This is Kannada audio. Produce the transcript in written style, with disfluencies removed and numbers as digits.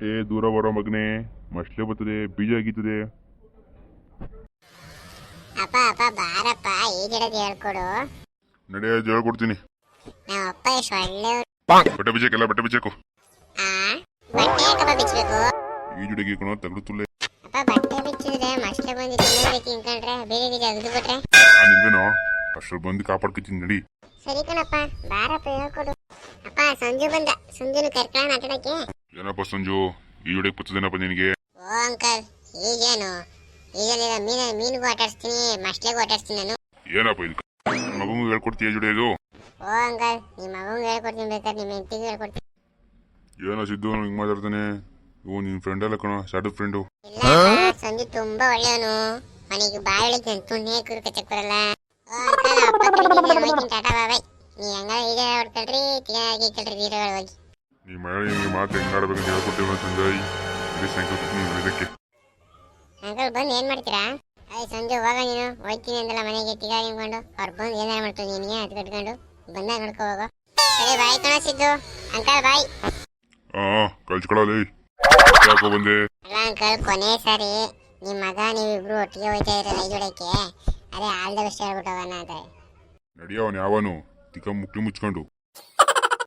ಏ ದೂರ ಬರೋ ಮಗನೇ, ಮಸ್ಲೆ ಬರ್ತದೆ, ಬೀಜ ಆಗಿತ್ತದೆ. ಅಪ್ಪ ಅಪ್ಪ ಬಾರಪ್ಪ ಈಗಿಡೋದು ಹೇಳ್ಕೊಡು. ನಡೆಯ ಹೇಳ್ಕೊಡ್ತೀನಿ. ನಮ್ಮ ಅಪ್ಪ ಎಷ್ಟು ಒಳ್ಳೆಯವ್ರು. ಬಟ್ಟೆ ಬೀಜಕ್ಕೆಲ್ಲ ಬಟ್ಟೆ ಬೀಜಕ್ಕೂ ಬಟ್ಟೆ ಯಾಕಪ್ಪ ಬಿಚ್ಚಬೇಕು? ಈಜುಡಿಗೆ ಕಣೋ ತಗಡು ತುಳ್ಳೆ. ಅಪ್ಪ ಬಟ್ಟೆ ಬಿಚ್ಚಿದ್ರೆ ಮಸ್ಲೆ ಬಂದು ತಿನ್ನೋದಕ್ಕೆ ಹಿಂಕೊಂಡ್ರೆ ಬೇರೆ ಬೀಜ ಅಗದು ಬಿಟ್ರೆ ನಾನಿಲ್ವೇನೋ ಅಷ್ಟು ಬಂದು ಕಾಪಾಡ್ಕೊತೀನಿ ನಡಿ. ಸರಿ ಕಣಪ್ಪ ಬಾರಪ್ಪ ಹೇಳ್ಕೊಡು. ಅಪ್ಪ ಸಂಜು ಬಂದ, ಸಂಜುನು ಕರ್ಕೊಳ್ಳೋಣ ಆಟಾಡಕ್ಕೆ. ಏನಪ್ಪ ಸಂಜು, ಈಜುಡಿಗೆ ಬರ್ತದೇನಪ್ಪ ನಿನಗೆ? ಓ ಅಂಕಲ್ ಈಗೇನು ಈಗಲಿಲ್ಲ ಮೀನಿಗೂ ಆಟಾಡಿಸ್ತೀನಿ, ಮಸ್ಲೆಗೂ ಆಟಾಡಿಸ್ತೀನಿ ನಾನು. ಏನಪ್ಪ ಇದು ಮಗಂಗೂ ಹೇಳ್ಕೊಡ್ತೀಯ ಈಜುಡಿಯೋದು? ಓ ಅಂಕಲ್ ನಿಮ್ಮ ಮಗಂಗೆ ಹೇಳ್ಕೊಡ್ತೀನಿ, ಬೇಕಾದ್ರೆ ನಿಮ್ಮ ಹೆಂಡತಿಗೂ ಹೇಳ್ಕೊಡ್ತೀನಿ. ಏನೋ ಸಿದ್ದು ಹಿಂಗೆ ಮಾತಾಡ್ತಾನೆ, ಇವು ನಿನ್ನ ಫ್ರೆಂಡ್ ಅಲ್ಲ ಕಣೋ, ಶಾರ್ಟ್ ಫ್ರೆಂಡು. ಇಲ್ಲ ಸಂಜು ತುಂಬಾ ಒಳ್ಳೆಯವನು, ಮನೆಗೆ ಬಾಳಿಗೆ ತುಣ್ಣೆ ಕಚ್ಚಕ್ ಬರಲ್ಲ. ಓ ಅಂಕಲ್ ಅಪ್ಪ ಕರೀತೀನಿ, ಟಾಟಾ ಬಾಯ್. ನೀ ಹಂಗ ಈಗ ಹೊಡ್ಕೊಳ್ರಿ, ತಿನ್ನಾಗಿ ಕೇಳ್ರಿ ನೀರುಗಳು ಹೋಗಿ. ನೀ ಮಳೆ ಹಿಂಗೆ ಮಾತು ಹೆಂಗೆ ಆಡ್ಬೇಕಂತ ಹೇಳ್ಕೊಡ್ತೇವೆ ಸಂಜಯ್. ಇಡೀ ಸಾಯಂಕಾಲ ಇದಕ್ಕೆ ಅಂಕಲ್ ಬಂದು ಏನ್ ಮಾಡ್ತೀರಾ? ಅದೇ ಸಂಜು ಹೋಗ, ನೀನು ಹೋಗ್ತೀನಿ ಅಂದಲ್ಲ ಮನೆಗೆ ತಿಗಾ ನಿಂತ್ಕೊಂಡು. ಅವ್ರು ಬಂದು ಏನಾರು ಮಾಡ್ತಾರೆ ನಿನಗೆ ಅದು ಕಟ್ಕೊಂಡು ಬಂದಾಗ ನೋಡ್ಕೊ ಹೋಗೋ. ಸರಿ ಬಾಯ್ ಕಣ ಸಿದ್ದು. Uncle bye. ಕಳ್ಸ್ಕೊಳಲಿ ಯಾಕೋ ಬಂದೆ? ಅಲ್ಲ ಅಂಕಲ್ ಕೊನೆ ಸಾರಿ ನಿಮ್ಮ ಮಗ ನೀವಿಬ್ರು ಒಟ್ಟಿಗೆ ಹೋಯ್ತಾ ಇರೋದು ಈಜುಡಕ್ಕೆ, ಅದೇ ಆಲ್ದ ವಿಷಯ ಹೇಳ್ಬಿಟ್ಟು ಹೋಗೋಣ ಅಂತ. ನಡಿಯವನು ಯಾವನು ತಿಕ್ಕ ಮುಕ್ಲಿ ಮುಚ್ಕೊಂಡು